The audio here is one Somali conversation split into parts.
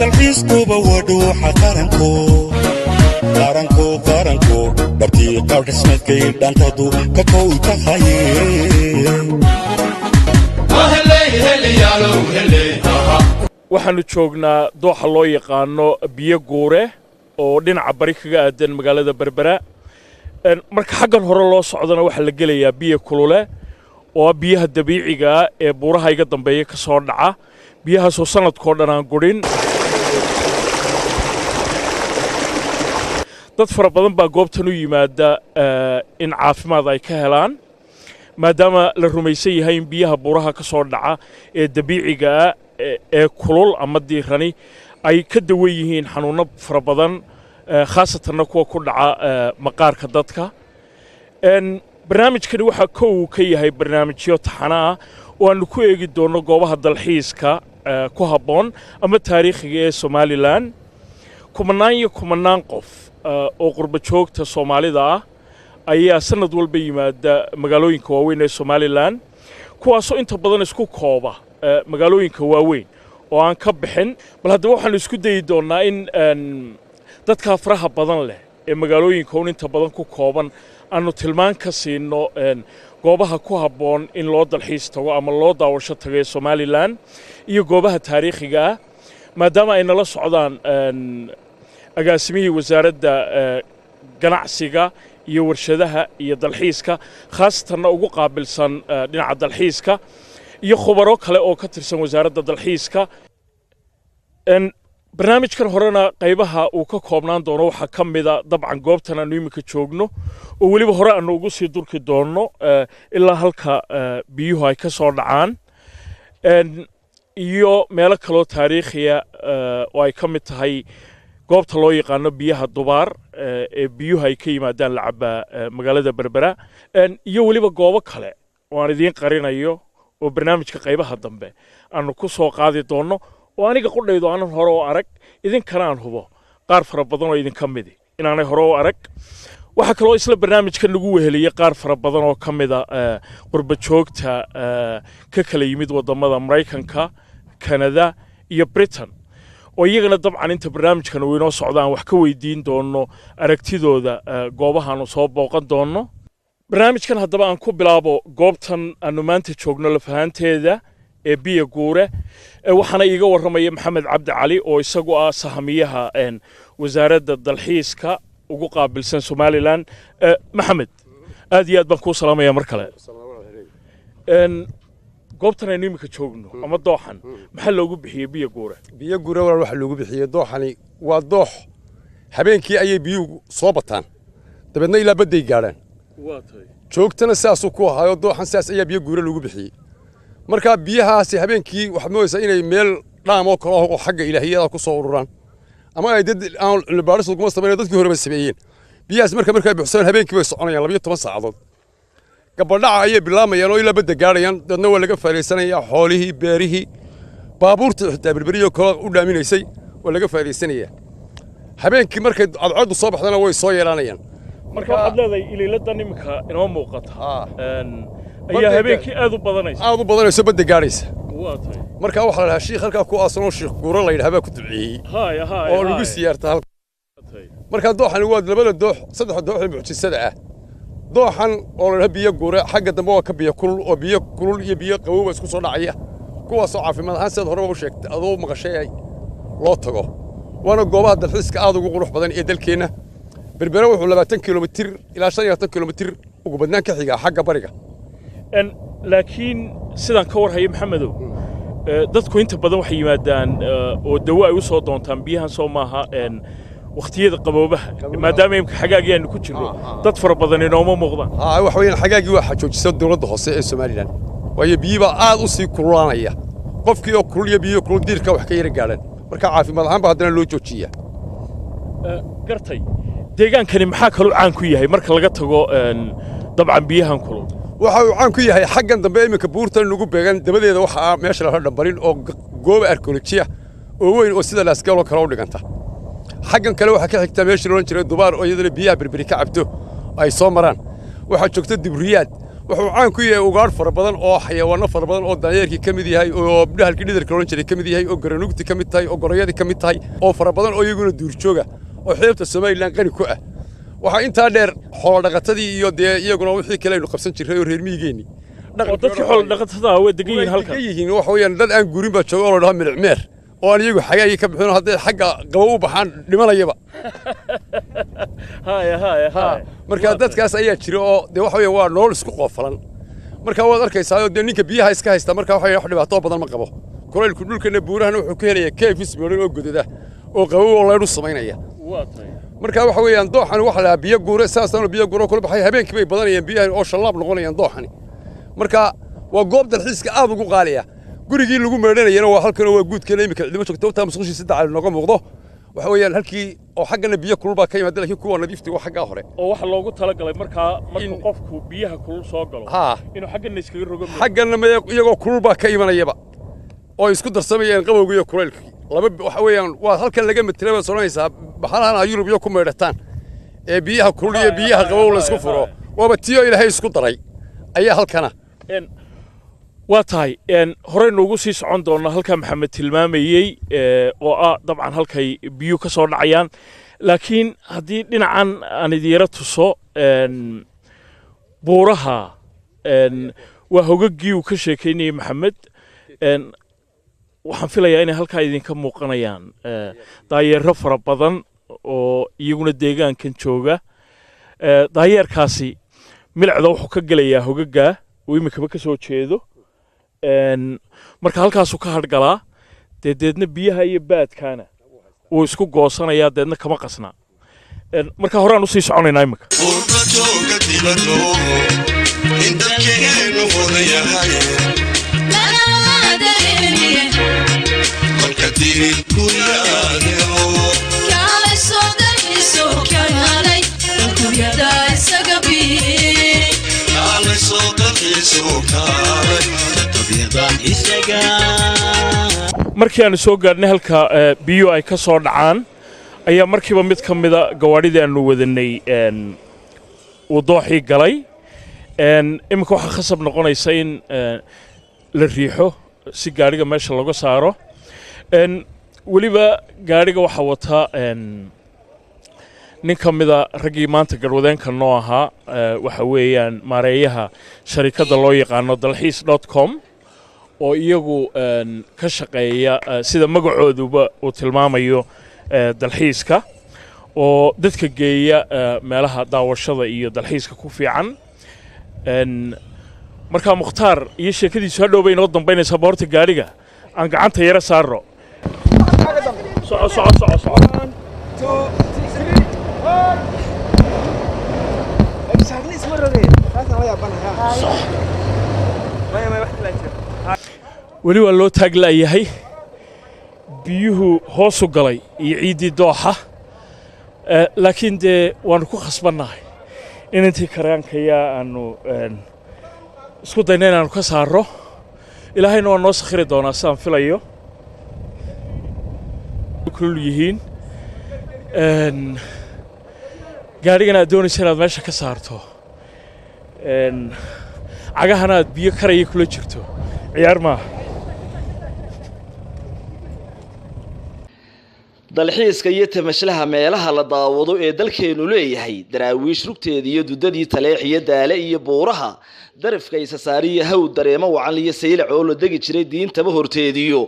dalxiiskuba wadhuuxa qaranko dhabtii qawdhismadkay dhantadu ka kow tahaye waxaanu joognaa dooxa loo yaqaano biyo guure oo dhinaca bari kaga aadan magaalada Berbera marka xaggan hore loo socdana waxa la gelayaa biyo kulule oo biyaha dabiiciga ee buuraha iga dambeeya ka soo dhaca biyahaas oo sanadkoo dhan aan gurin dad fara badan baa goobtan u yimaada in caafimaad ay ka helaan maadaama la rumaysan yahay in biyaha buuraha ka soo dhaca ee dabiiciga ee kulul ama diirani ay ka dawan yihiin xanuuno fara badan khaasatan kuwa ku dhaca maqaarka dadka barnaamijkani waxa uu ka yahay barnaamijyo taxana ah oo aanu ku eegi doono goobaha dalxiiska ku habboon ama taariikhiga ee Somaliland kumanaan qof oo qurba joogta Soomaalida ah ayaa sanad walba yimaada magaalooyinka waaweyn ee Somaliland kuwaasoo inta badan isku kooba magaalooyinka waaweyn oo aan ka bixin bal hadda waxaanu isku dayi doonaa in dadka faraha badan leh ee magaalooyinka inta badan ku kooban aanu tilmaan ka siino goobaha ku habboon in loo dalxiis tago ama loo daawasho tago ee Somaliland iyo goobaha taariikhiga ah maadaama ay nala socdaan agaasimihii wasaaradda ganacsiga iyo warshadaha iyo dalxiiska khaasatan ugu qaabilsan dhinaca dalxiiska iyo khubaro kale oo ka tirsan wasaaradda dalxiiska barnaamijkan horena qaybaha uu ka koobnaan doono waxa kamida dabcan goobtan aanu imika joogno oo waliba hore aanu ugu sii durki doono ilaa halka biyuhu ay ka soo dhacaan iyo meelo kale oo taariikhiya oo ay ka mid tahay goobta loo yaqaano biyaha dubaar ee biyuhu ay ka yimaadaan lacaba magaalada Berbera iyo waliba goobo kale oo aan idin qarinayo oo barnaamijka qaybaha dambe aanu ku soo qaadi doono oo aniga qudhaydo aan hore oo arag idin kanaan hubo qaar fara badan oo idin kamid inaanay hore oo arag waxa kale oo isla barnaamijka nagu weheliyay qaar fara badan oo kamida qurba joogta ka kala yimid wadamada Mareykanka Canada iyo Britain oo iyagana dabcan inta barnaamijkan uu inoo socdaan wax ka weydiin doono aragtidooda goobahan soo booqan doono barnaamijkan haddaba aan ku bilaabo goobtan aanu maanta joogno la fahanteeda ee biyo guure waxaana iiga waramaya Maxamed Cabdi Cali oo isagu ah sahamiyaha wasaaradda dalxiiska ugu qaabilsan Somaliland Maxamed aad iyo aad baan ku salaamaya mar kale goobtan aynu imika joogno ama dooxan maxaa loogu bixiyay biyo guure waxa loogu bixiyay dooxani waa doox habeenkii ayay biyuhu soo bataan dabeedna ilaa baday gaaraan joogtana saas ku ahayo dooxan saas ayaa biyo guure loogu bixiyay marka biyahaasi habeenkii waxa mooysa inay meel dhaam oo kale oo xagga ilaahiyada ku soo ururaan ama ay dad aan baaris ugu sameeyeen dadkii hore ba sameeyeen biyahaas markay buuxsadaan habeenkii way soconayaan 12 saacadood gabadhaca ayay bilaamayaan oo ilaa badda gaarayaan dadna waa laga faa'iideysanayaa xoolihii beerihii baabuurta xitaa berberiyo kale u dhaaminaysay waa laga faa'iideysanayaa habeenkii markay cadceedu soo baxdana way soo yeelanayaan marka waxaad leedahay iliilada nimka inoo muuqata ayaa habeenkii aad u badanayso badda gaaraysa marka waxa la sheekh halka ku aasanoo sheekh guuro la yiraahdo ku duceeyay oo lagu siyaarta halka marka dooxan waa labada doox saddex doox mucjisada ah dooxan oo la biyo guure xagga dambe waa ka biyo kulul iyo biyo qabow isku soo dhacaya kuwaas oo caafimaad ahaan sida hore u sheegtay adoo maqashay loo tago waana goobaha dalxiiska aad ugu qurux badan ee dalkeena Berbera wuxuu 20 kilomitir ilaa 50 kilomitir ugu badnaan ka xiga xagga bariga laakiin sidaan ka warhayo Maxamedow dadku inta badan waxay yimaadaan oo dawo ay u soo doontaan biyahan soo maaha waqtiyada qaboobaha maadaama imka xagaagii aanu ku jirno dad fara badan inooma muuqdaan wax weyn xagaagii waxa joojisay dawladda hoose ee Somaliland waayo biyiba aad u sii kululaanaya qofkii oo kulul iyo biyo kulul diirka wax ka yara gaaraan marka caafimaad ahaan ba hadana loo joojiyaa gartay deegaankani maxaa kale caan ku yahay marka laga tago dabcan biyahan kulul waxa uu caan ku yahay xaggan dambe imika buurta lagu beegan dabadeeda waxa meesha la dhambarin oo goob arkeolojiya oo weyn oo sida laaskalo kala u dhiganta xaggan kale waxa ka xigta meeshii loo jiray dubaar oo iyadana biyaha berberi ka cabto ay soo maraan waxa joogta dibriyaad wuxuu caan ku yahay ugaar fara badan oo xayawaano fara badan oo daanyeerkii ka mid yahay oo dhahalkii dhidarka loo jiray ka mid yahay oo garanugti ka mid tahay oo gorayadii ka mid tahay oo fara badan oo iyaguna duurjooga oo xeebta Soomaaliland qani ku ah waxa intaa dheer xoolo dhaqatadii iyo iyaguna wixii kale aynu qabsan jirnay oo reer miyigeeni dadka xoolo dhaqatada way degan yihiin halkan waxa weeyaan dad aan guurin ba joogo oo la dhaho milcmeer oo aan iyagu xagaay ka bixin haday xagga qabow u baxaan dhimanayaba haya marka dadkaas ayaa jira oo waxa weeyaan waa nool isku qoofalan marka waad arkaysaa oo ninka biyaha iska haysta marka waxa wax dhibaato badan ma qabo kuleelku dhulkana buurahana wuxuu ka helayaa keefis meelin oo godada oo qabow oo leeru sameynaya marka waxa weeyaan dooxan waxa la biyo guure saasana biyo guure kula baxay habeenkii bay badanayaan biyaha oo shalaab noqonayaan dooxani marka waa goob dalxiiska aad ugu qaaliya gurigii lagu meedhanayna waa halkan waa guudkeena imika cidimo joogto taa musqushiisa dacal nooga muuqdo waxa weeyaan halkii oo xaggana biyo kulul baa ka yimaada laakiin kuwa nadiifti waa xagga hore oo waxa loogu talagalay marka qofku biyaha kulul soo galo inuu xaggana iskaga rogo xaggana iyagoo kulul baa ka imanayaba oo isku darsamayeen qabowga iyo kuleylkii laba waxa weeyaan waa halkan laga metelaba soonaysaa baxalahan Yurub iyo ku meedhataan ee biyaha kulul iyo biyaha qabow la isku furo waaba tiyo Ilaahay isku daray ayaa halkana waa tahay horey noogu sii socon doona halka maxamed tilmaamayay oo dabcan halkay biyo ka soo dhacayaan laakiin haddii dhinacan aan idiira tuso buuraha waa hogagii uu ka sheekaynayay maxamed waxaan filayaa inay halkaa idinka muuqanayaan daayeero fara badan oo iyaguna deegaankan jooga daayeerkaasi milcda wuxuu ka gelayaa hogaga uu imikaba ka soo jeedo marka halkaasuu ka hadhgalaa deedna biyaha iyo baadkaana uu isku goosanayaa deedna kama qasnaa marka horaan usii soconaynaa imika markii aan soo gaarnay halka biyo ay ka soo dhacaan ayaa markiiba mid ka mida gawaadhidii aanu wadanay uu dooxii galay iminka waxaa khasab noqonaysa in la riixo si gaadhiga meesha laga saaro weliba gaadhiga waxaa wata nin ka mida raggii maanta garwadeenka noo ahaa waxa weeyaan maareeyaha sharikadda loo yaqaano dalxiis.com oo iyagu ka shaqeeya sida magacooduba uu tilmaamayo dalxiiska oo dadka geeya meelaha daawashada iyo dalxiiska ku fiican marka Mukhtaar iyo sheekadiisu hadhow bay inoo dambeynaysaa boorta gaadhiga aan gacanta yara saaro soco weli waa loo taaglayahay biyuhu hoosu galay iyo ciidii dooxa laakiin dee waanu ku khasbannahay in intii karaankayaa aanu isku dayna inaanu ka saaro ilaahayna waa noo sakhiri doonaa sidaan filayo kulul yihiin gaadhigana aad doonaysa inaad meesha ka saarto cagahana aad biyo karaya kula jirto ciyaar maaha dalxiiska iyo tamashlaha meelaha la daawado ee dalkeenu leeyahay daraawiish rugteeda iyo dudadii taleex iyo daale iyo buuraha darafka isa saariyo haw dareemo wacan iyo saylac oo la degi jiray diintaba horteediyo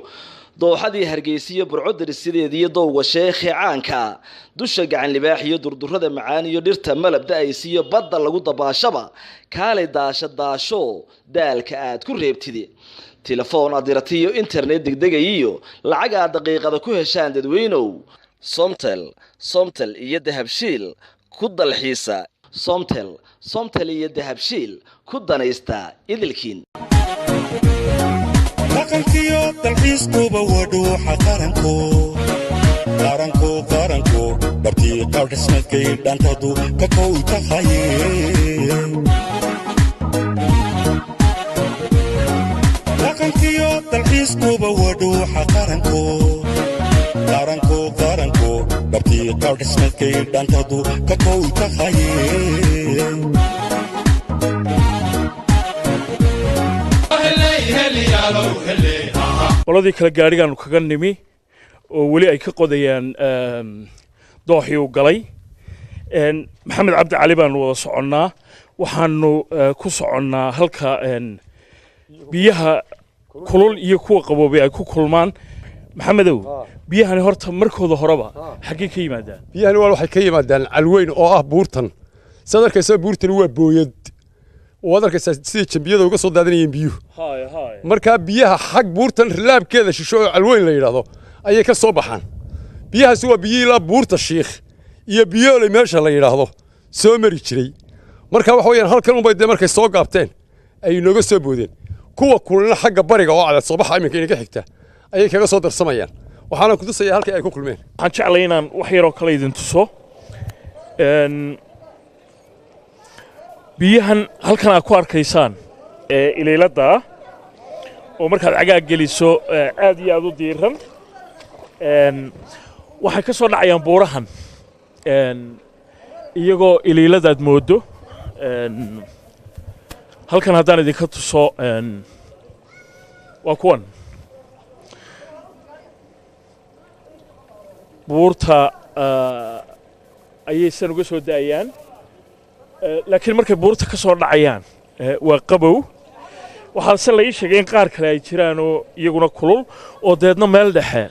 dooxadii hargeysa iyo burcodar sideediyo dowga sheekhi caanka dusha gacan libaax iyo durdurada macaan iyo dhirta malab da'aysa iyo badda lagu dabaashaba kaalay daasho daalka aad ku reebtide telefoon adiratiyo internet degdegayiyo lacag aad daqiiqada ku heshaan dadweynow somtel iyo dahabshiil ku dalxiisa somtel iyo dahabshiil ku danaysta idilkiin dhaqankiyo dalxiiskuba waa dhuuxa qaranko dhabtii qaadhismadkay dhantadu ka kow tahaye dhaqankiyo dalxiiskuba waa dhuuxa qaranko dhabtii bartii qaab dhismeedkay dhantadu ka kow tahaye qoladii kale gaadhigaanu kaga nimi oo weli ay ka qodayaan dooxii uu galay maxamed cabdi cali baanu wada soconnaa waxaanu ku soconnaa halka biyaha kulul iyo kuwa qaboobay ay ku kulmaan maxamedow biyahani horta markooda horeba xaggee ka yimaadaan biyahani waxay ka yimaadaan calweyn oo ah buurtan sad arkaysa buurtani waa booyad waad arkaysaa sidii jambiyada uga soo daadanayeen biyuhu markaa biyaha xag buurtan rilaabkeeda shisho oo calweyn la yidhaahdo ayay ka soo baxaan biyahaasi waa biyihii ilaa buurta shiikh iyo biyooley meesha la yidhaahdo soo mari jiray marka waxa weeyaan halkan unbay dee markay soo gaabteen ay inooga soo boodeen kuwa kulina xagga bariga oo cadad soo baxa iminka inaga xigta ayay kaga soo darsamayaan waxaana ku tusayaa halkii ay ku kulmeen waxaan jeclay inaan wax yaroo kale idin tuso biyahan halkan aad ku arkaysaan ee ilayladda oo markaad cagaag geliso aad iyo aad u diiran waxay ka soo dhacayaan buurahan iyagoo ilayladaad moodo halkan haddaan idinka tuso waa kuwan buurta ayay san uga soo da'ayaan laakiin markay buurta ka soo dhacayaan waa qabow waxaase la ii sheegay in qaar kale ay jiraan oo iyaguna kulul oo deedna meel dhexe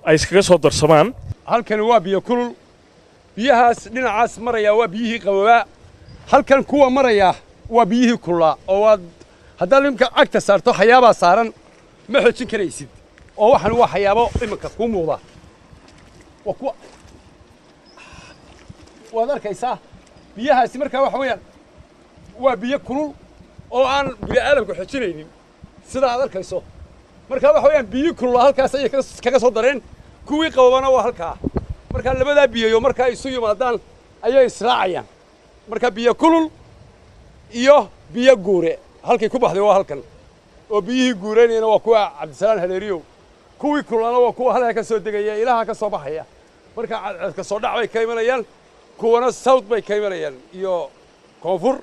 ay iskaga soo darsamaan halkani waa biyo kulul biyahaas dhinacaas maraya waa biyihii qaboobaa halkan kuwa maraya waa biyihii kululaa oo waad haddaad imika cagta saarto xayaabaa saaran ma xoojin karaysid oo waxan waa xayaabo iminka kuu muuqda waa kuwa waad arkaysaa biyahaasi markaa waxa weeyaan waa biyo kulul oo aan bini'aadamku xojinaynin sida aad arkayso markaa waxa weeyaan biyo kulula halkaas ayay kaga soo dareen kuwii qabobana waa halkaa markaa labadaa biyayo markaa isu yimaadaan ayay israacayaan markaa biyo kulul iyo biyo guure halkay ku baxday waa halkan oo biyihii guureynayna waa kuwa cabdisalaan haleeriyow kuwii kululana waa kuwa halkaa ka soo degaya ilaha ka soo baxaya markaa cadceedka soo dhac bay ka imanayaan kuwana south bay ka imanayaan iyo koonfur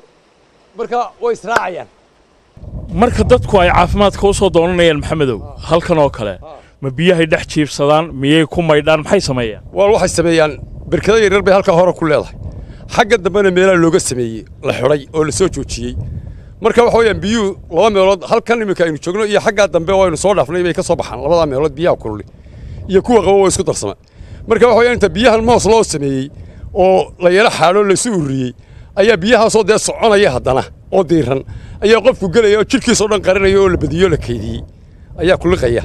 marka way israacayaan marka dadku ay caafimaadka u soo doonanayaan maxamedow halkan oo kale ma biyahay dhex jiibsadaan miyay ku maydhaan maxay sameeyaan waxay sameeyaan barkada yaryar bay halkaa hore ku leedahay xagga dambena meelaha looga sameeyey la xidhay oo la soo joojiyey marka waxa weeyaan biyuhu laba meelood halkan iminka aynu joogno iyo xaggaa dambe oo aynu soo dhaafnay bay ka soo baxaan labadaa meelood biyaha kululi iyo kuwa qabo oo isku darsama marka waxa weeyaan inta biyahan moos loo sameeyey oo la yara xaalo la isu ururiyey ayaa biyahaasoo dee soconaya haddana oo diiran ayaa qofku gelaya oo jidhkiisoo dhan qarinaya oo la badiyo la kaydiyey ayaa kuliqaya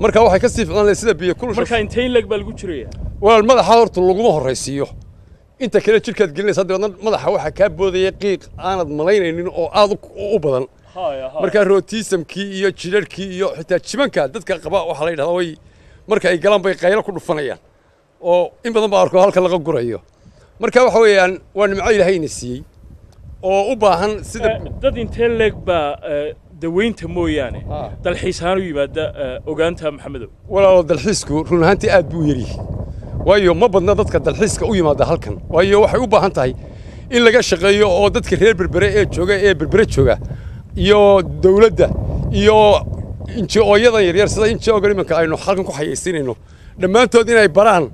marka waxay ka sii ficnaan sida biyo kulul marka intee leg baa lagu jiraya walaal madaxa horta laguma horraysiiyo inta kale jidhkaad gelinaysa dabeedna madaxa waxaa kaa boodaya qiiq aanad malaynaynin oo aad u badan markaa rootiisamkii iyo jidharhkii iyo xitaa jibanka dadka qaba waxaa la yidhahdaa way marka ay galaan bay qaylo ku dhufanayaan oo in badan baa arko halka laga gurayo marka waxa weeyaan waa nimco ilaahayna siiyey oo u baahan sida dad intee leeg baa daweynta mooyaane dalxiis ahaan u yimaada ogaanta maxamedow walaalo dalxiisku run ahaantii aad buu u yaryahay waayo ma badna dadka dalxiiska u yimaada halkan waayo waxay u baahan tahay in laga shaqeeyo oo dadka reer berbere ee berbere jooga iyo dawladda iyo inji-ooyadan yaryar sida inji-oogan iminka aynu halkan ku xayaysiinayno dhammaantood inay baraan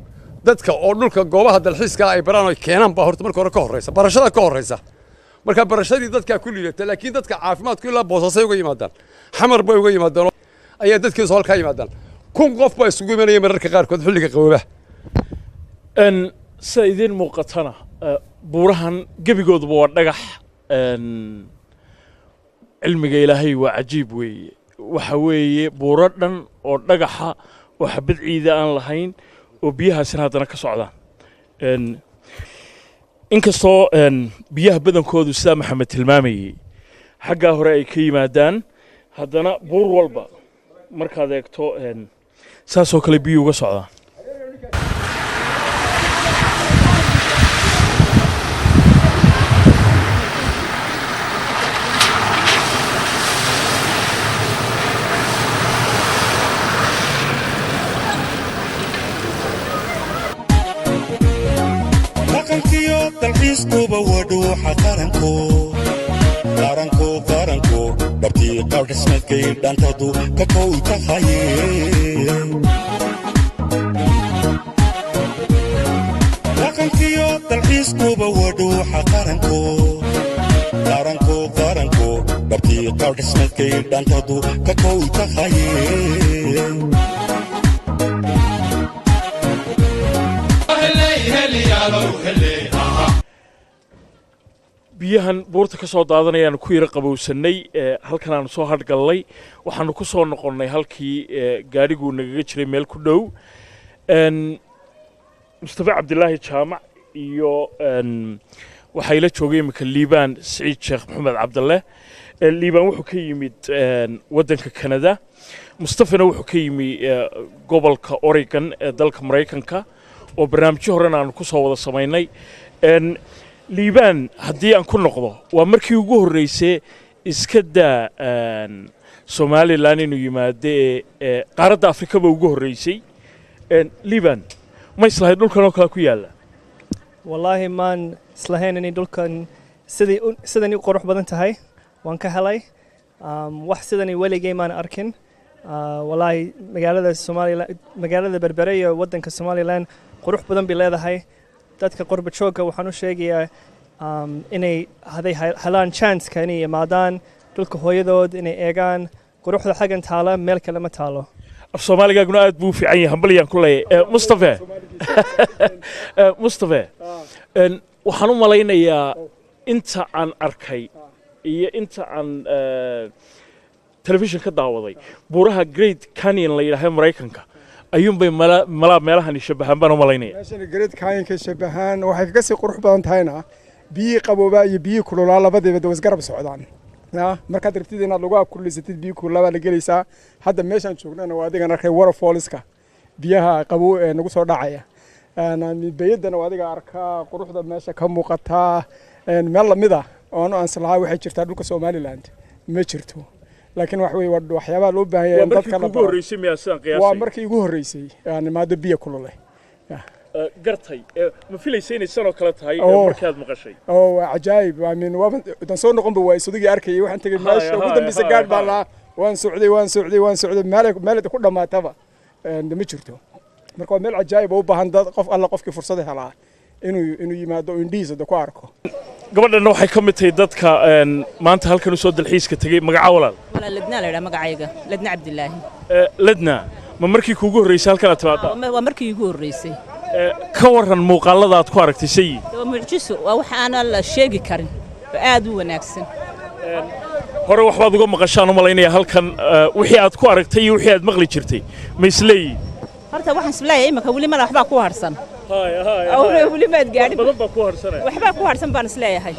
dadka oo dhulka goobaha dalxiiska ay baraan oo keenaan baa horta marka hore ka horraysa barashada ka horraysa marka barashadii dadkaa ku liidata laakiin dadka caafimaadku ilaa boosasay uga yimaadaan xamar bay uga yimaadaan ayaa dadkiisu halkaa yimaadaan 1,000 qof baa isugu imanaya mararka qaarkood xilliga qaboobaha sida idiin muuqatana buurahan gebigooduba waa dhagax cilmiga ilaahay waa cajiib weeye waxa weeye buuro dhan oo dhagaxa oo xabad ciida aan lahayn oo biyahaasina haddana ka socdaan inkastoo biyaha badankoodu sidaa maxamed tilmaamayey xaggaa hore ay ka yimaadaan haddana buur walba markaad eegto saasoo kale biyuhu uga socdaan dalxiiskuba wadhuuxa qaranko dhabtii qaab dhismeedkay dhantadu ka kow tahaye dhaqankiyo dalxiiskuba wadhuuxa qaranko dhabtii qaab dhismeedkay dhantadu ka kow tahaye biyahan buurta ka soo daadanayaan ku yara qabowsanay halkan aan soo hadgalnay waxaanu ku soo noqonnay halkii gaadhigu nagaga jiray meel ku dhow mustafa cabdilaahi jaamac iyo waxay la joogay imika liibaan siciid sheekh maxamed cabdalle liibaan wuxuu ka yimid waddanka Canada mustafana wuxuu ka yimi gobolka Oregon ee dalka Mareykanka oo barnaamijyo horena aan ku soo wada samaynay liibaan haddii aan ku noqdo waa markii ugu horreysay iska daa Somaliland inuu yimaado qaaradda Afrikaba ugu horreysay liibaan ma islahayd dhulkan oo kale ku yaala wallaahi maan islahayn inay dhulkan sidani u qurux badan tahay waan ka helay wax sidani weligay maan arkin wallaahi magaalada Berbera iyo waddanka Somaliland qurux badan bay leedahay dadka qurba jooga waxaan u sheegayaa inay haday helaan chance-ka inay yimaadaan dhulka hooyadood inay eegaan quruxda xaggan taala meel kale ma taalo af Soomaaligaaguna aad buu fiican yahay hambaliyaan ku leeyahay Mustafa waxaan u malaynayaa inta aan arkay iyo inta aan television ka daawaday buuraha Great Canyon la yiraahdo Mareykanka ayuunbay meelahan shabahan baan u malaynaya meeshan Great Canyon ka shabahan waxay kaga sii qurux badan tahayna biyo qabooba iyo biyo kululaa labadaba way isgarab socdaan markaad rabtid inaad lagu kullisatid biyo kululaa la gelaysaa hadda meeshan joognana waa adiga arkay waterfallska biyaha qaboo ee nagu soo dhacaya bayadana waa adiga arkaa quruxda meesha ka muuqata meel lamid ah oo aan islahaa waxay jirtaa dhulka Somaliland ma jirto laakiin wax weey waxyaabaha loo baahan yahay dadka la baro waa markii ugu horeysay maado biyo kululay gartay ma filaysay inay sano kala tahay markaad maqashay ajaayib waan soo noqonba waa isudigi arkay waxaan tagay meesha ugu dambeysay gaad baa la waan socday meel ku dhamaataba ma jirto marka meel ajaayib u baahan dad qof alla qofkii fursad helaa inuu yimaado indhiisa ku arko gabadhan waxay ka mid tahay dadka maanta halkan soo dalxiiska tagay magaca walaal ladna la yiraahdo magacayga ladna cabdilaahi ladna ma markii kuugu horeysay halkan aad timaado waa markii ugu horeysay ka waran muuqaalada aad ku aragtay sayid waa mucjiso waa wax aan la sheegi karin aad u wanaagsan hore waxbaad uga maqashaan u malaynaya halkan wixii aad ku aragtay iyo wixii aad maqli jirtay ma isleeyihiin horta waxaan isleeyahay imika wali ma waxba ku harsan wali ma gaadhin badan baa ku harsanay waxba ku harsan baan isleeyahay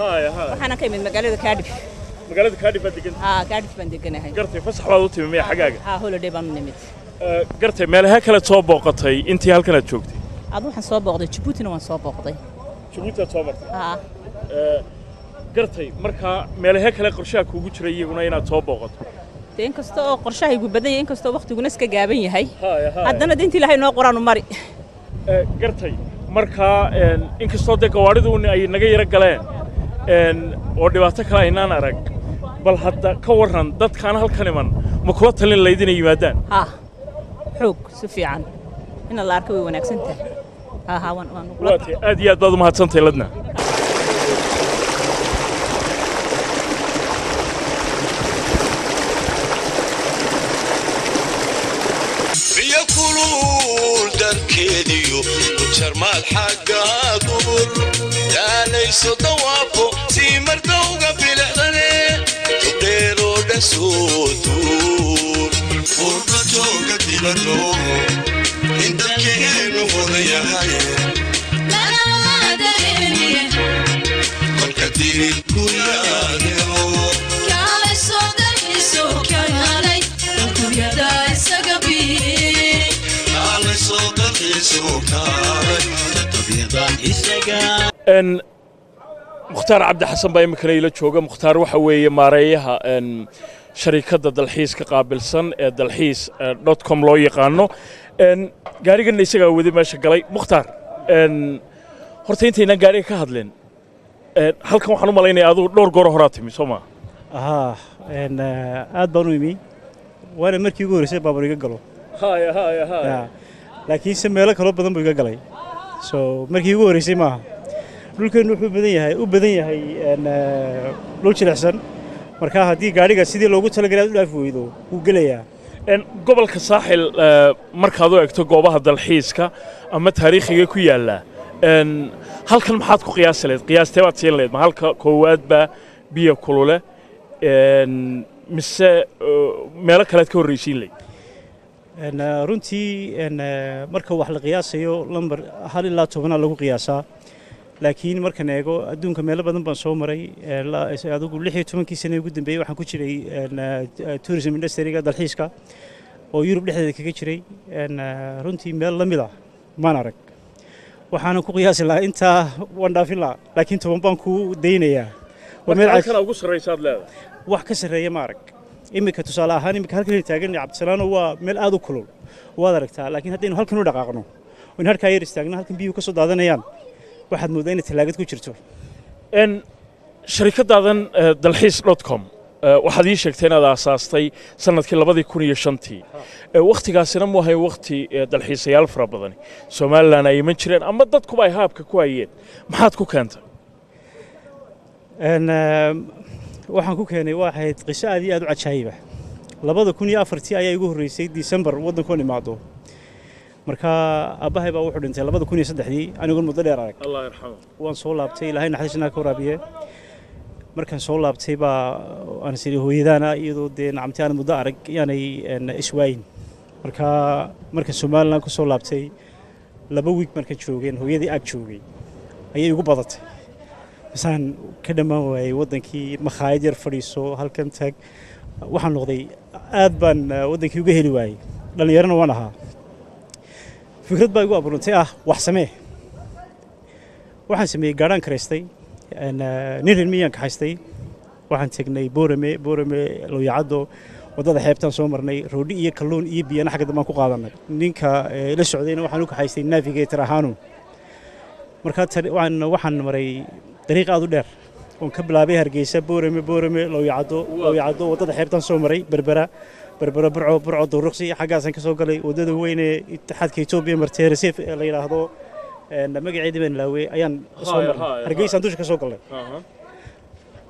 waxaan ka imid magaalada Cardiff baa degan Cardiff baan deganahay gartay fasax baad u timi miya xagaaga holiday baan u nimid gartay meelaha kale soo booqatay intii halkan aad joogtay aad waxaan soo booqday Djibouti waan soo booqday Djibouti aad soo martay gartay marka meelaha kale qorshaha kuugu jiray iyaguna inaad soo booqato in kasta oo qorshahaygu badan yahay in kasta oo waqtiguna iska gaaban yahay haddana intii Ilaahay noo qoraan u mari gartay marka in kasta oo gawaaridu ay naga yara galeen oo dhibaato kale aynaan arag bal hadda ka waran dadkaan halkan iman ma kula talin laydin ay yimaadaan xoog si fiican in la arko way wanaagsan tahay waan aad iyo aad baad u mahadsantahay ladna jarmaad xagga dubur daalayso dawaafo sii mardowga bilicdane dheeroo dhasoo duur furba jooga dibadno in dadkeenu wada yahay kolka dirid ku yaadeo kaalayso dalxiiso kayaalay dunyada isaga bii kaalayso dalxiiso mukhtaar cabdi xasan baa imikana ila jooga mukhtaar waxa weeye maareeyaha sharikadda dalxiiska qaabilsan ee dalxiis.com loo yaqaano gaariganna isagaa wadi meesha galay mukhtaar horta intaynan gaariga ka hadleen halkan waxaan u malaynayaa adigu dhowr goor horaa timi soo ma aad baan u imi waana markii ugu horeysay baabuur iga galo laakiin se meelo kaloo badan buu iga galay so markii ugu horeysay maaha dhulkeenu wuxuu u badan yahay dhul jilicsan marka haddii gaadhiga sidii loogu talagalay aad u dhaafi weydo wuu gelayaa gobolka saaxil markaad u egto goobaha dalxiiska ama taariikhiga ku yaalla halkan maxaad ku qiyaasi lahayd qiyaastee baad siin lahayd ma halka koowaadba biyo kulule mise meelo kalead ka horreysiin lahayd runtii marka wax la qiyaasayo lambar 1 ilaa 10 lagu qiyaasaa laakiin markaan eego adduunka meelo badan baan soo maray adigu 16 sano ugu dambeeyay waxaan ku jiray tourism industry-ga dalxiiska oo Yurub dhexdeeda kaga jiray runtii meel la mid ah maan arag waxaan ku qiyaasi lahaa inta waan dhaafin lahaa laakiin 10 baan ku daynayaa waa meel halkan ugu sareysaad leedahay wax ka sareeya ma arag imika tusaale ahaan imika halkan taagan Cabdisalaano waa meel aad u kulul waad aragtaa laakiin haddaynu halkan u dhaqaaqno oo halka yar istaagno halkan biyo ka soo daadanayaan waxaad moodaa inay talaagad ku jirto sharikadaadan dalxiis.com waxaad ii sheegtay inaad aasaastay sanadkii 2005 waqtigaasina mu ahayn waqti dalxiisayaal fara badan Soomaaliland ay iman jireen ama dadkuba ay haabka ku hayeen maxaad ku keentay waxaan ku keenay waxayd qiso aad iyo aad u cajaayib ah 2004 ayaa igu horeysay December wadankoon imaado marka abahay baa wuxuu dhintay 2003 anigu muddo dheer arag Allah yarxamo waan soo laabtay ilaahay naxariisna ka waraabiye markaan soo laabtay baa aan sii hooyadana iyadoo dee nacamti aan muddo arag yaanay iswaayin marka Soomaaliland ku soo laabtay 2 week markaan joogeen hooyadii ag joogay ayay igu badatay misaan ka dhamaan waayay wadankii makhaayad yar fadhiiso halkan tag waxaan noqday aad baan wadankii uga heli waayay dhalinyarana waan ahaa fikrad baa igu abuurtay wax samee waxaan sameeyay gaadhaan kareystay nin miyaan ka haystay waxaan tagnay Boorame Looyacado wadada xeebtan soo marnay roodhi iyo kalluun iyo biyana xagga dambaan ku qaadanay ninka la socdayna waxaan u ka haystay navigator ahaanu marka waxaan maray dariiq aad u dheer oo ka bilaabay Hargeysa Boorame Looyacado wadada xeebtan soo maray Berbera burco duruqsi xagaasan ka soo galay wadada weyn ee Itixaadka Itoobiya martay Rasiif la yiraahdo magaceeda baan laaway ayaan soo maray Hargeysa dusha ka soo galay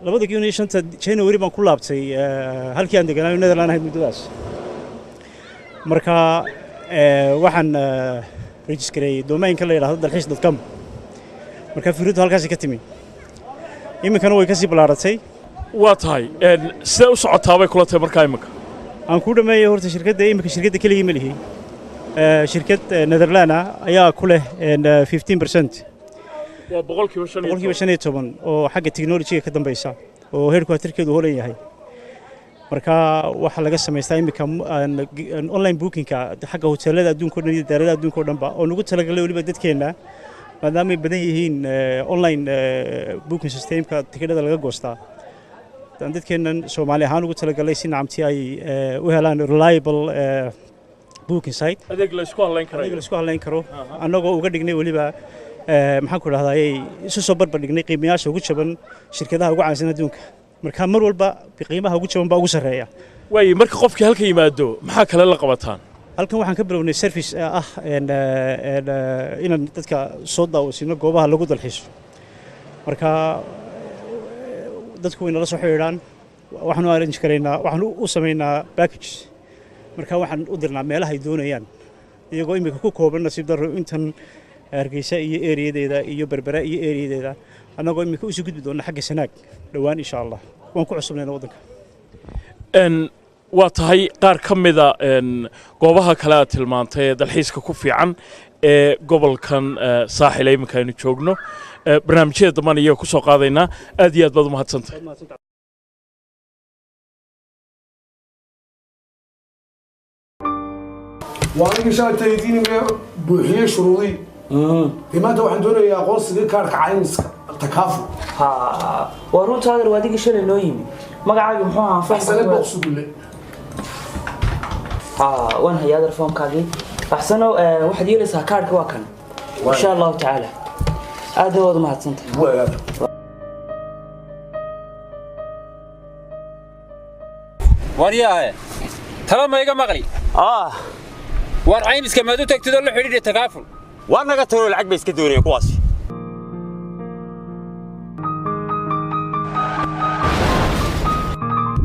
2005 January baan ku laabtay halkii aan deganaa Netherlands ahayd muddadaas marka waxaan registeray domain-ka la yiraahdo dalxiis.com marka fikradu halkaas ka timi iminkana way ka sii balaaratay waa tahay sida u socotaa bay kula tahay markaa iminka aan ku dhameeyay horta shirkadda kaliya ma lihi shirkad Netherlands ayaa ku leh 15% waa 15% oo xagga technology-ga ka dambaysa oo headquarter-keedu horan yahay marka waxa laga sameystaa imika online booking-ka xagga hoteelada adduunka oo dhan iyo daarada adduunka oo dhanba oo nagu talagalay waliba dadkeena maadaama ay badan yihiin online booking system-ka tikidhada laga goostaa dadkeenan Soomaali ahaan ugu talagalay si nacamti ay u helaan reliable booking site adeeg la isku halayn karo annagoo uga dhignay waliba maxaan ku raahday isu soo barbar dhignay qiimayaasha ugu jaban shirkadaha ugu caansan adduunka marka mar walba qiimaha ugu jaban baa ugu sareeya way marka qofkii halka yimaado maxaa kale la qabataan halkan waxaan ka bilownay service inaan dadka soo daawasino goobaha lagu dalxiiso marka dadku way nala soo xiriiraan waxaan u arrange karaynaa waxaan u sameynaa package marka waxaan u dirnaa meelaha ay doonayaan iyagoo imika ku kooban nasiib darro intan Hargeysa iyo area-deeda iyo Berbera iyo area-deeda annagoo imika u soo gudbi doona xagga Sanaag dhawaan insha Allah waan ku cusubnayna wadanka waa tahay qaar ka mida goobaha kale aad tilmaantay dalxiiska ku fiican ee gobolkan saaxil ay iminka aynu joogno barnaamijyada dambana iyaga ku soo qaadaynaa aad iyo aad baad u mahadsantahay وأنا شايف تيجيني بوحية شروطي. لما أنت واحد دور يا قوس ذي كارك عينس تكافؤ. ها وروت هذا الوادي شل النويم ما قاعد محوها فحص. أحسن بقصد بالله. ها وين هي هذا الفون كذي؟ أحسن واحد يلبس كارك واكن. إن شاء الله تعالى. هذا هو ما هتصنت. waryahay tala ma iga maqli war caymiska maad u tagtid oo la xidhiidhay takaaful war naga tago lacag bay iska doonayeen kuwaas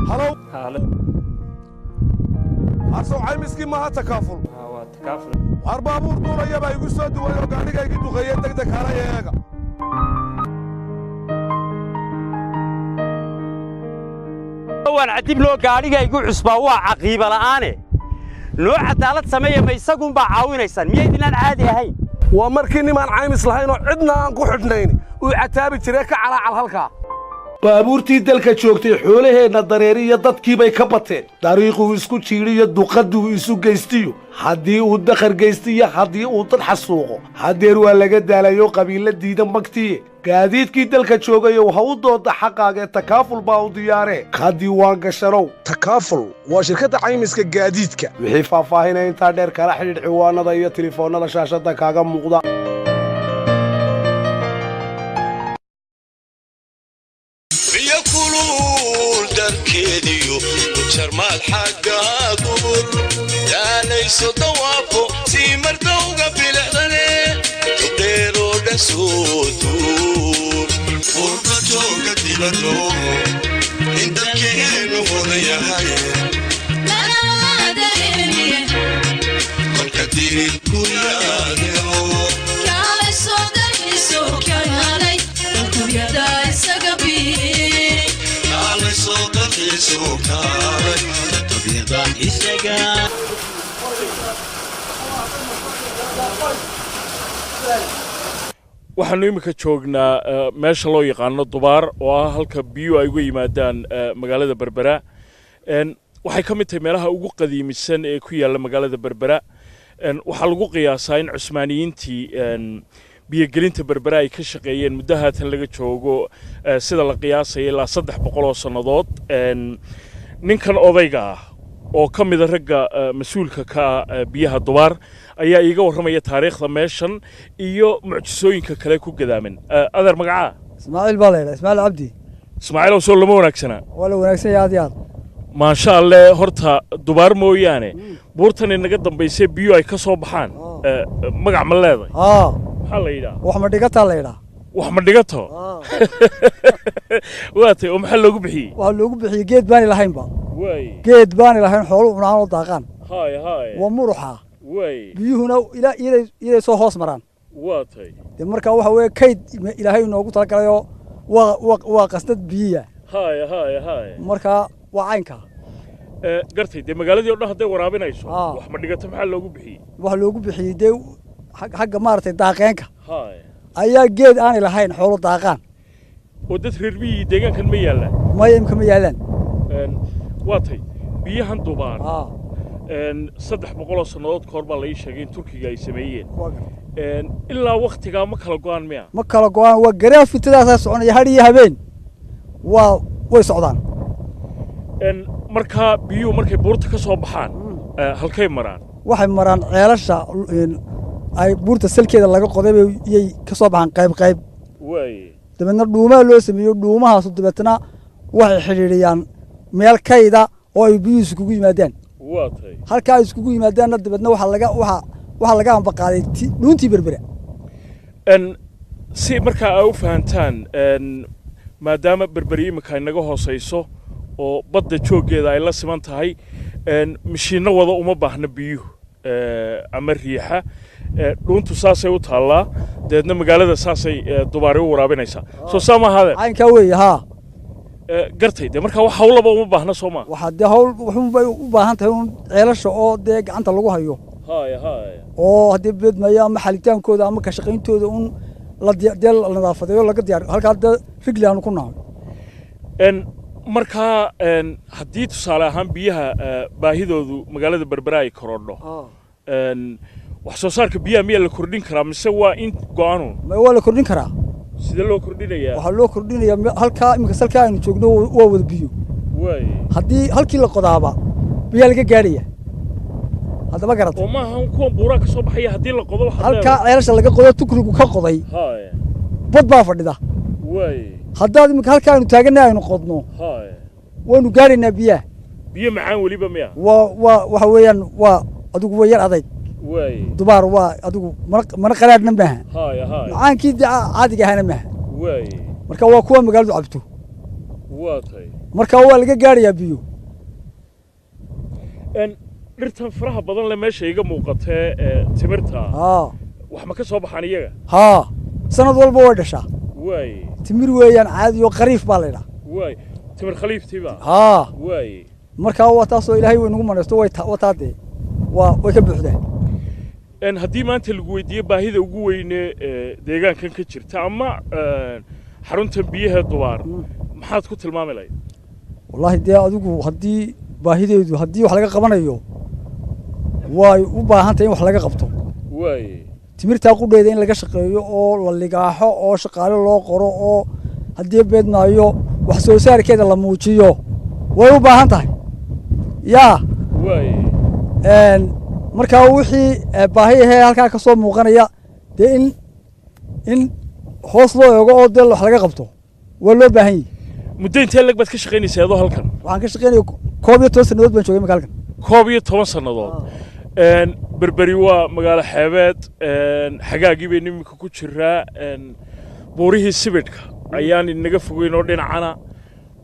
halo arso caymiskii ma takaaful waa takaaful war baabuur duulaya baa igu soo duway oo gaadhiga igu duqeeyay degdeg kala yeega waan cadib loo gaadhiga igu cusbaa waa caqiiba la'aane loo cadaalad sameeyo ma isagun baa caawinaysaan miyaydinaan caadi ahayn waa markii nimaan caymis lahayn oo cidna aan ku xidhnayn uu cataabi jiray ka calaacal halkaa baabuurtii dalka joogtay xoolaheenna dareeri iyo dadkii bay ka bateen dariiquu isku jiidhiyo duqadduu isu geystiyo haddii uu dakhar geystiyo haddii uu dad xasuuqo haddeer waa laga daalayo qabiilla diida magtiye gaadiidkii dalka joogayow ha u dooda xaqaagee takaaful baa u diyaaree ka diiwaan gashanow takaaful waa shirkadda caymiska gaadiidka wixii faahfaahinaya intaa dheer kala xidhiidh ciwaanada iyo tilifoonnada shaashadda kaaga muuqda jarmaad xagga dubur yaalayso dawaafo sii mardowga bilicdane tubdheeroo dhan soo duur urba jooga dibaddo in dalkeenu hodan yahay kolka dirid ku yaadeo kaalay soo dalxiiso kaalay dalkuryada isaga bii kaalay soo dalxiiso kaalay dalkuryada isaga waxaanu imika joognaa meesha loo yaqaano dubaar oo ah halka biyuhu ay uga yimaadaan magaalada berbera waxay ka mid tahay meelaha ugu qadiimisan ee ku yaalla magaalada berbera waxaa lagu qiyaasaa in cusmaaniyiintii biyogelinta berbera ay ka shaqeeyeen muddo haatan laga joogo sida la qiyaasaya ilaa 300 oo sannadood ninkan odayga ah oo ka mid ah ragga mas'uulka ka ah biyaha dubaar ayaa iiga warramaya taariikhda meeshan iyo mucjisooyinka kale ku gadaaman adeer magaca ismaaciil baa leeyahay ismaaciil cabdi ismaaciil soo lama wanaagsana wala wanaagsan yaad maasha Allah horta dubaar mooyaane buurtan inaga dambaysay biyo ay ka soo baxaan magac ma leedahay maxaa la yidhaa wax ma dhigata la yidhaa wax ma dhigato waatay oo maxaa loogu bixiyey waxaa loogu bixiyey geed baani lahaynba way geed baani lahayn xoolo cunaan oo daaqaan hay waa muruxa way biyuhuna ilaa soo hoos maraan waatay de marka waxa weeye kayd ilaahay inoogu talagalayo waa qasdad biyiya hay marka waa caynka gartay dee magaaladii oo dhan hadday waraabinayso wax ma dhigato maxaa loogu bixiyey waxa loogu bixiyey dee xagga maaragtay daaqeenka ayaa geed aanay lahayn xoolo daaqaan oo dad reer biyii deegaankan ma yaallaan maya imka ma yaallaan waatay biyahan dubaar 300 oo sannadood ka hor baa la ii sheegay in turkiga ay sameeyeen ilaa waqtigaa ma kala go'an miya ma kala go'an waa garaafitadaas soconaya har iyo habeen way socdaan marka biyuhu markay buurta ka soo baxaan halkay maraan waxay maraan ceelasha ay buurta salkeeda laga qoday iyay ka soo baxaan qayb way dabeedna dhuumaha loo sameeyo dhuumahaas dabeetna waxay xidhiidhiyaan meel kayda oo ay biyuhu isugu yimaadaan waatay halka ay isugu yimaadaanna dabeedna waxa laga ambaqaaday dhuuntii berbera si markaa ay u fahantaan maadaama berberi imika inaga hoosayso oo badda jooggeeda ay la siman tahay mashiinno wada uma baahna biyuhu ama riixa dhuuntu saasay u taallaa dabeedna magaalada saasay dubaari u waraabinaysaa soo saa ma ahaadeen caynkaa weeye haa gartay dee markaa wax hawlaba uma baahna soo maa waxaa dee hawl waxunbay u baahan tahay un ceelasha oo dee gacanta lagu hayo oo haddii beedmaya ama xalitaankooda ama ka shaqayntooda un dee la nadaafadeeyo laga diyaar halkaa dee rigli aanu ku nahay markaa haddii tusaale ahaan biyaha baahidoodu magaalada berbera ay korodho wax soo saarka biyaha miyaa la kordhin karaa mise waa in go'aanu waa la kordhin karaa sidee loo kordhinayaa waxaa loo kordhinayaa halkaa iminka salkaa aynu joogno waa wada biyo haddii halkii la qodaaba biyaa laga gaadhaya haddaba garata oo maaha kuwan buuraa ka soo baxaya haddii la qodo halkaa ceelasha laga qodo tukrigu ka qoday bad baa fadhida haddaad iminka halkaa aynu taaganay aynu qodno waynu gaadhaynaa biyaha biyo macaan weliba miya waxa weeyaan waa adigu way yar adag way dubaar waa adigu mana qaraadna maaha macaankii caadiga ahana maaha way marka waa kuwa magaaladu cabto waa tay marka waa laga gaarayaa biyo dhirtan faraha badan le meesha iga muuqatee timirta wax ma ka soo baxaan iyaga sanad walba way dhashaa way timir weeyaan caadi oo qariif baa la yidhaha way timir khaliiftiiba way marka waa taasoo ilaahay way nagu manaysto wataadee way ka buuxdaa haddii maanta lagu weydiiyo baahida ugu weyne deegaankan ka jirta ama xaruntan biyaha dubaar maxaad ku tilmaami lahayd wallaahi dee adigu haddii baahideedu haddii wax laga qabanayo way u baahan tahay in wax laga qabto way timirtaa qudheeda in laga shaqeeyo oo la ligaaxo oo shaqaale loo qoro oo haddii beedmaayo wax soo saarkeeda la muujiyo way u baahan tahay yaa way markaa wixii baahiyahee halkaa ka soo muuqanaya dee in hoos loo eego oo dee wax laga qabto waa loo baahan yahay muddo intee lag baad ka shaqaynaysaa adoo halkan waxaan ka shaqaynaya 12 sannadood baan joogay halkan 12 sannadood berberi waa magaalo xeebeed xagaagii bay niminka ku jiraa buurihii sibidhka ayaan inaga fogeyn oo dhinacana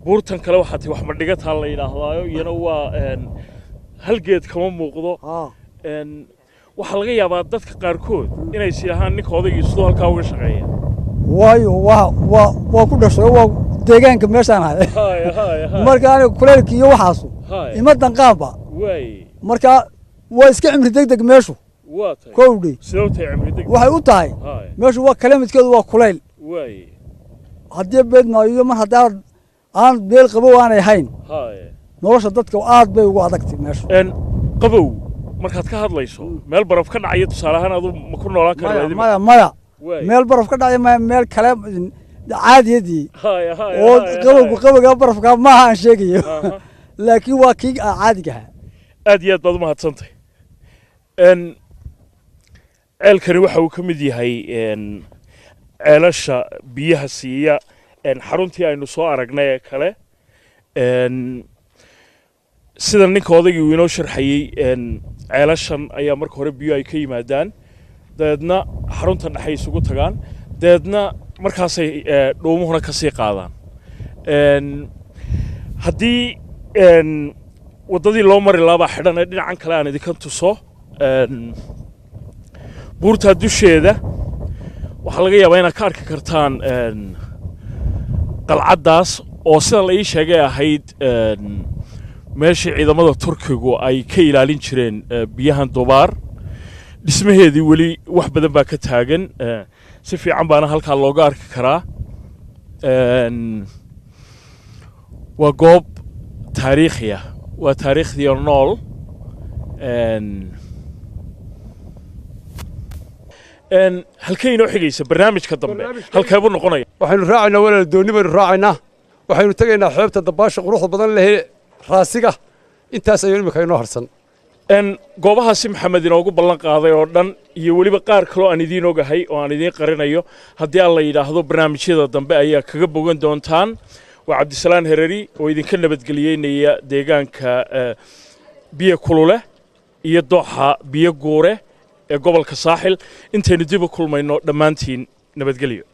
buurtan kale waxaa tahay wax ma dhigataa la yidhaahdaayo iyana waa hal geed kama muuqdo waxaa laga yaabaa dadka qaarkood inay sidaahaan ninka odaygii sidoo halkaa uga shaqeeya waayo waa ku dhashay waa deegaanka meeshaan ahay marka aniga kuleylka iyo waxaasu ima danqaanba marka waa iska cimri degdeg meeshu kowdhi waxay u tahay meeshu waa kalamadkeedu waa kuleyl haddii beedmaayo mar haddaad aan meel qabow aanay hayn nolosha dadka aad bay ugu adagtay meeshu qabow markaad ka hadlayso meel baraf ka dhacaya tusaale ahaan adu ma ku noolaan kara maya meel baraf ka dhacaya meel kale caadiyadii oo qabowga barafka maaha aan sheegayo laakiin waa kii caadiga ahaa aad iyo aad baad u mahadsantay ceelkani waxa uu ka mid yahay ceelasha biyaha siiya xaruntii aynu soo aragnay ee kale sida ninka odaygii uu inoo sharxayey ceelashan ayaa marka hore biyo ay ka yimaadaan dabeedna xarunta dhexe isugu tagaan dabeedna markaasay dhuumuhuna ka sii qaadaan haddii waddadii loo mari laabaa xidhan ee dhinacan kale aan idinka tuso buurtaa dusheeda waxaa laga yaabaa inaad ka arki kartaan qalcaddaas oo sida la ii sheegay ahayd meeshii ciidamada turkigu ay ka ilaalin jireen biyahan dubaar dhismaheedii weli wax badan baa ka taagan si fiican baana halkaa looga arki karaa waa goob taariikhi ah waa taariikhdiio nool halkay inoo xigaysa barnaamijka dambe halkeebuu noqonaya waxaynu raacaynaa walaal doonni baynu raacaynaa waxaynu tegaynaa xeebta dabaasha quruxda badan leh raasiga intaas ayuu imika inoo harsan goobahaasi maxamed inoogu ballan qaaday oo dhan iyo weliba qaar kaloo aan idiin ogahay oo aan idiin qarinayo haddii aan la yidhaahdo barnaamijyada dambe ayaa kaga bogan doontaan waa cabdisalaan hereri oo idinka nabadgeliyeynaya deegaanka biyo kulule iyo dooxa biyo guure ee gobolka saaxil intaynu dib u kulmayno dhammaantiin nabadgelyo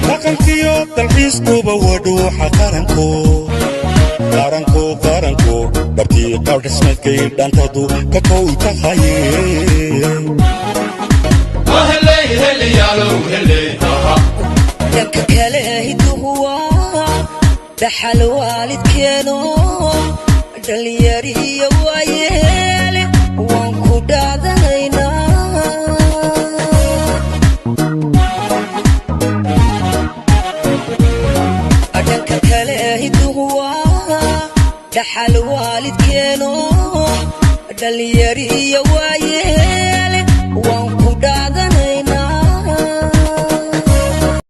dhaqankiyo dalxiiskuba waa dhuuxa qaranko dhabtii qaadhismeedkay dhantadu ka kow tahaye dhanka kale hiduhu waa dhaxal waalidkeeno dhalinyarihiyo waayeele waan ku dhaadanaynaa dhanka kale hiduhu waa dhaxal waalidkeeno dhalinyarihiyo waayeele